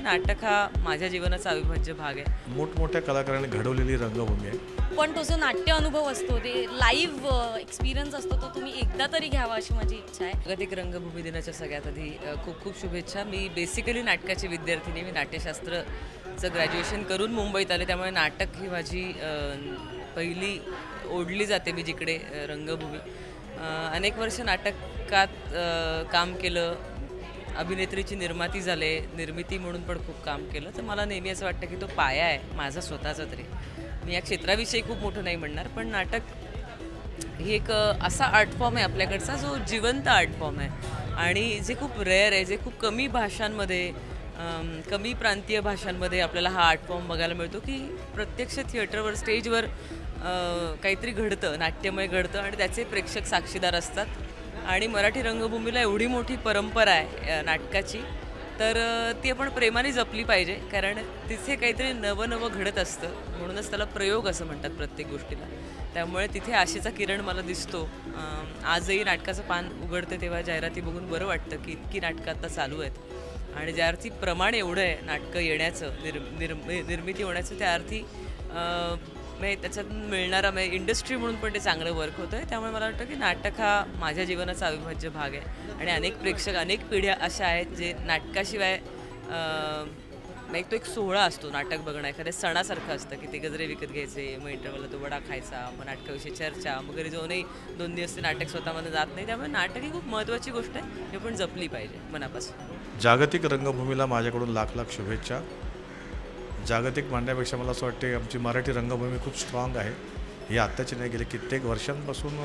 नाटक हा माझ्या जीवनाचा अविभाज्य भाग आहे. मोठमोठ्या कलाकारांनी घडवलेली रंगभूमी आहे. पण तो जो नाट्य अनुभव असतो, ते लाईव्ह एक्सपिरियन्स असतो, तो तुम्ही एकदा तरी घ्यावा अशी माझी इच्छा आहे. जागतिक रंगभूमी दिनाच्या सगळ्यात आधी खूप खूप शुभेच्छा. मी बेसिकली नाटकाची विद्यार्थिनी. मी नाट्यशास्त्रचं ग्रॅज्युएशन करून मुंबईत आले, त्यामुळे नाटक ही माझी पहिली ओढली जाते मी जिकडे रंगभूमी. अनेक वर्ष नाटकात काम केलं. अभिनेत्रीची निर्माती झाले, निर्मिती म्हणून पण खूप काम केलं. तर मला नेहमी असं वाटतं की तो पाया आहे माझा स्वतःचा. तरी मी या क्षेत्राविषयी खूप मोठं नाही म्हणणार, पण नाटक ही एक असा आर्ट फॉर्म आहे आपल्याकडचा जो जिवंत आर्ट फॉर्म आहे आणि जे खूप रेअर आहे, जे खूप कमी भाषांमध्ये, कमी प्रांतीय भाषांमध्ये आपल्याला हा आर्ट फॉर्म बघायला मिळतो की प्रत्यक्ष थिएटरवर, स्टेजवर काहीतरी घडतं, नाट्यमय घडतं आणि त्याचे प्रेक्षक साक्षीदार असतात. आणि मराठी रंगभूमीला एवढी मोठी परंपरा आहे नाटकाची, तर ती आपण प्रेमाने जपली पाहिजे, कारण तिथे काहीतरी नवं घडत असतं. म्हणूनच त्याला प्रयोग असं म्हणतात प्रत्येक गोष्टीला. त्यामुळे तिथे आशेचा किरण मला दिसतो. आजही नाटकाचं पान उघडते तेव्हा जाहिराती बघून बरं वाटतं की इतकी नाटकं आता चालू आहेत आणि ज्या अर्थी प्रमाण एवढं आहे नाटकं येण्याचं, निर्मिती होण्याचं, त्या अर्थी त्याच्यात मिळणारा इंडस्ट्री म्हणून पण ते चांगलं वर्क होतं आहे. त्यामुळे मला वाटतं की नाटक हा माझ्या जीवनाचा अविभाज्य भाग आहे आणि अनेक प्रेक्षक, अनेक पिढ्या अशा आहेत जे नाटकाशिवाय तो एक सोहळा असतो नाटक बघणं. एखाद्या सणासारखं असतं की ते गजरे विकत घ्यायचे, मग इंटरव्हलला तो वडा खायचा, मग नाटकाविषयी चर्चा, मग घरी जाऊनही 2 दिवस ते नाटक स्वतःमध्ये जात नाही. त्यामुळे नाटक ही खूप महत्त्वाची गोष्ट आहे, हे पण जपली पाहिजे मनापासून. जागतिक रंगभूमीला माझ्याकडून लाख लाख शुभेच्छा. जागतिक म्हणण्यापेक्षा मला असं वाटते आमची मराठी रंगभूमी खूप स्ट्रॉंग आहे. ही आत्ताची नाही, गेले कित्येक वर्षांपासून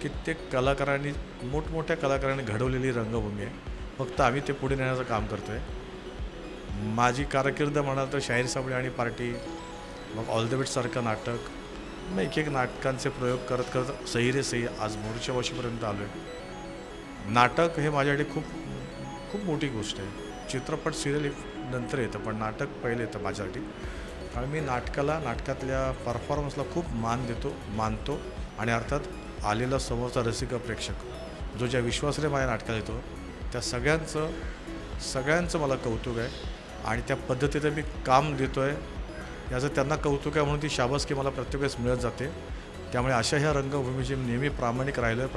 कित्येक कलाकारांनी, मोठमोठ्या कलाकारांनी घडवलेली रंगभूमी आहे. फक्त आम्ही ते पुढे नेण्याचं काम करतो आहे. माझी कारकीर्द म्हणाल तर शाहीर साबळे आणि पार्टी, मग ऑल द बेटसारखं नाटक, मग एक नाटकांचे प्रयोग करत करत सही रे सही आज मोर्च्या वर्षीपर्यंत आलो आहे. नाटक हे माझ्यासाठी खूप खूप मोठी गोष्ट आहे. चित्रपट, सिरियल नंतर येतं, पण नाटक पहिले येतं माझ्यासाठी. आणि मी नाटकातल्या परफॉर्मन्सला खूप मानतो आणि अर्थात आलेला समोरचा रसिक प्रेक्षक जो ज्या विश्वासाने माझ्या नाटकात येतो, त्या सगळ्यांचं मला कौतुक आहे आणि त्या पद्धतीने मी काम देतो आहे याचं त्यांना कौतुक आहे, म्हणून ती शाबासकी मला प्रत्येक वेळेस मिळत जाते. त्यामुळे अशा ह्या रंगभूमीची नेहमी प्रामाणिक राहील.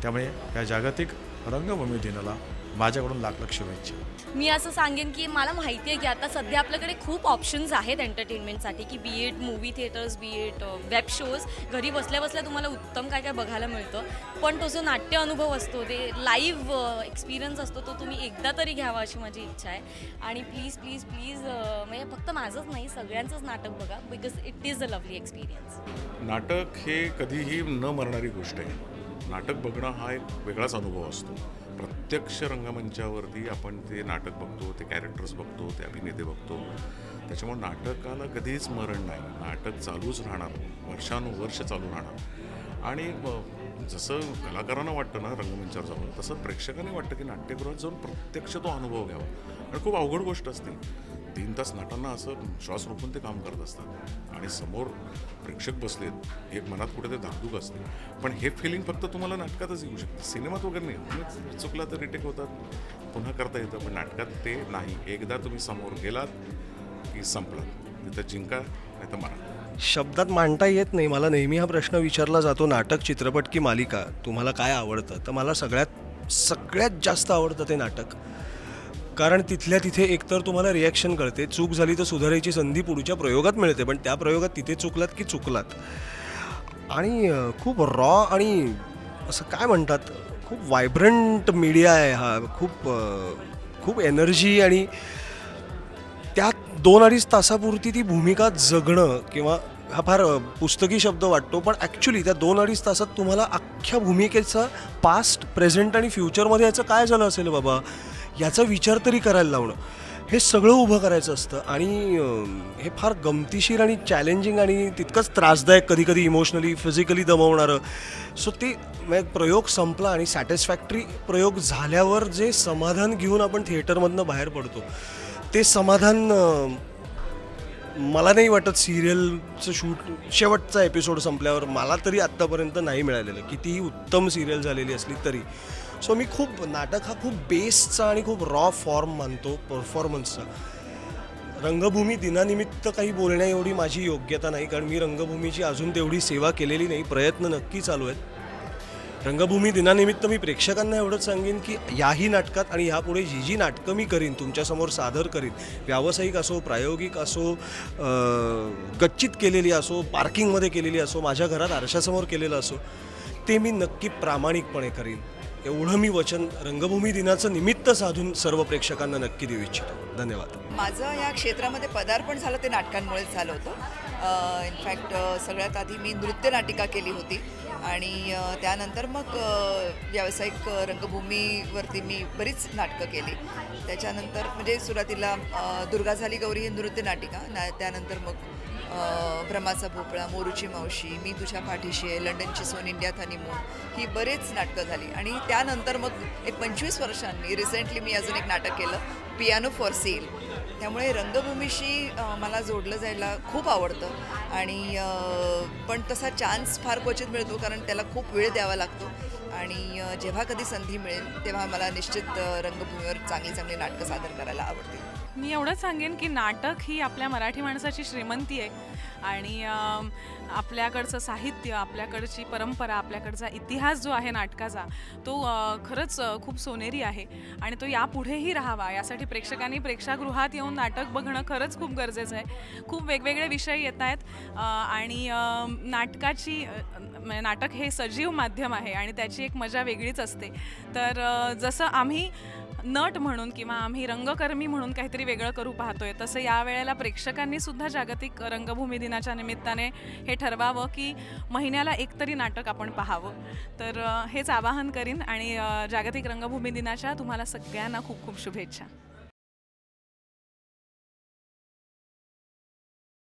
त्यामुळे या जागतिक रंगभूमी दिनाला माझ्याकडून लाख लाख शुभेच्छा. मी असं सांगेन की मला माहिती आहे की आता सध्या आपल्याकडे खूप ऑप्शन्स आहेत एंटरटेनमेंटसाठी, की बी एट मूवी थिएटर्स, बी एट वेब शोज, घरी बसल्या बसल्या तुम्हाला उत्तम काय काय बघायला मिळतं. पण तो जो नाट्य अनुभव असतो, ते लाईव्ह एक्सपिरियन्स असतो, तो तुम्ही एकदा तरी घ्यावा अशी माझी इच्छा आहे. आणि प्लीज प्लीज प्लीज म्हणजे फक्त माझंच नाही, सगळ्यांचंच नाटक बघा, because it is a lovely experience. नाटक हे कधीही न मरणारी गोष्ट आहे. नाटक बघणं हा एक वेगळाच अनुभव असतो. प्रत्यक्ष रंगमंचावरती आपण ते नाटक बघतो, ते कॅरेक्टर्स बघतो, ते अभिनेते बघतो. त्याच्यामुळे नाटकाला कधीच मरण नाही. नाटक चालूच राहणार, वर्षानुवर्ष चालू राहणार. आणि जसं कलाकारांना वाटतं ना रंगमंचावर जाऊन, तसं प्रेक्षकांनी वाटतं की नाट्यगृहात जाऊन प्रत्यक्ष तो अनुभव घ्यावा. आणि खूप अवघड गोष्ट असते. 3 तास नटांना असं श्वास रोखून ते काम करत असतात आणि समोर प्रेक्षक बसलेत, एक मनात कुठे ते धाकधूक असते. पण हे फिलिंग फक्त तुम्हाला नाटकातच येऊ शकतं, सिनेमात वगैरे नाही. चुकला तर रिटेक होतात, पुन्हा करता येतं, पण नाटकात ते नाही. एकदा तुम्ही समोर गेलात की संपला, तिथं जिंका नाही तर मारा. शब्दात मांडता येत नाही. मला नेहमी हा प्रश्न विचारला जातो, नाटक, चित्रपट की मालिका, तुम्हाला काय आवडतं? तर मला सगळ्यात जास्त आवडतं ते नाटक. कारण तिथल्या तिथे एकतर तुम्हाला रिॲक्शन कळते, चूक झाली तर सुधारायची संधी पुढच्या प्रयोगात मिळते, पण त्या प्रयोगात तिथे चुकलात की चुकलात. आणि खूप रॉ आणि असं काय म्हणतात, खूप व्हायब्रंट मीडिया आहे हा. खूप एनर्जी, आणि त्यात 2-2.5 तासापुरती ती भूमिका जगणं, किंवा हा फार पुस्तकी शब्द वाटतो, पण ॲक्च्युली त्या 2-2.5 तासात तुम्हाला अख्ख्या भूमिकेचा पास्ट, प्रेझेंट आणि फ्युचरमध्ये याचं काय झालं असेल बाबा याचा विचार तरी करायला लावणं, हे सगळं उभं करायचं असतं. आणि हे फार गमतीशीर आणि चॅलेंजिंग आणि तितकंच त्रासदायक, कधीकधी इमोशनली, फिजिकली दमवणारं. सो ते प्रयोग संपला आणि सॅटिस्फॅक्टरी प्रयोग झाल्यावर जे समाधान घेऊन आपण थिएटरमधनं बाहेर पडतो, ते समाधान मला नाही वाटत सिरियलचं शूट शेवटचा एपिसोड संपल्यावर मला तरी आत्तापर्यंत नाही मिळालेलं, कितीही उत्तम सिरियल झालेली असली तरी. सो मी खूप नाटक हा खूप बेसचा आणि खूप रॉ फॉर्म मानतो परफॉर्मन्सचा. रंगभूमी दिनानिमित्त काही बोलण्या एवढी माझी योग्यता नाही, कारण मी रंगभूमीची अजून तेवढी सेवा केलेली नाही. प्रयत्न नक्की चालू आहेत. रंगभूमी दिनानिमित्त मी प्रेक्षकांना एवढंच सांगेन की याही नाटकात आणि ह्यापुढे जी जी नाटकं मी करीन, तुमच्यासमोर सादर करीन, व्यावसायिक असो, प्रायोगिक असो, गच्चीत केलेली असो, पार्किंगमध्ये केलेली असो, माझ्या घरात आरशासमोर केलेलं असो, ते मी नक्की प्रामाणिकपणे करीन. एवढं मी वचन रंगभूमी दिनाचं निमित्त साधून सर्व प्रेक्षकांना नक्की देऊ इच्छितो. धन्यवाद. माझं या क्षेत्रामध्ये पदार्पण झालं ते नाटकांमुळेच झालं होतं. इनफॅक्ट सगळ्यात आधी मी नृत्यनाटिका केली होती आणि त्यानंतर मग व्यावसायिक रंगभूमीवरती मी बरीच नाटकं केली. त्याच्यानंतर म्हणजे सुरुवातीला दुर्गा झाली गौरी ही नृत्यनाटिका, त्यानंतर मग भ्रमाचा भोपळा, मोरूची मावशी, मी तुझ्या पाठीशी आहे, लंडनची सोन, इंडियात हनीमून, ही बरेच नाटकं झाली. आणि त्यानंतर मग एक 25 वर्षांनी रिसेंटली मी अजून एक नाटक केलं, पियानो फॉर सेल. त्यामुळे रंगभूमीशी मला जोडलं जायला खूप आवडतं आणि पण तसा चान्स फार क्वचित मिळतो, कारण त्याला खूप वेळ द्यावा लागतो. आणि जेव्हा कधी संधी मिळेल तेव्हा मला निश्चित रंगभूमीवर चांगली चांगली नाटकं सादर करायला आवडतील. मी एवढंच सांगेन की नाटक ही आपल्या मराठी माणसाची श्रीमंती आहे आणि आपल्याकडचं साहित्य, आपल्याकडची परंपरा, आपल्याकडचा इतिहास जो आहे नाटकाचा, तो खरंच खूप सोनेरी आहे आणि तो यापुढेही राहावा यासाठी प्रेक्षकांनी प्रेक्षागृहात येऊन नाटक बघणं खरंच खूप गरजेचं आहे. खूप वेगवेगळे विषय येत आहेत आणि नाटक हे सजीव माध्यम आहे आणि त्याची एक मजा वेगळीच असते. तर जसं आम्ही नट म्हणून किंवा आम्ही रंगकर्मी म्हणून काहीतरी वेगळं करू पाहतोय, तसं यावेळेला प्रेक्षकांनी सुद्धा जागतिक रंगभूमी दिनाच्या निमित्ताने हे ठरवावं की महिन्याला एक तरी नाटक आपण पाहावं. तर हेच आवाहन करीन आणि जागतिक रंगभूमी दिनाच्या तुम्हाला सगळ्यांना खूप खूप शुभेच्छा.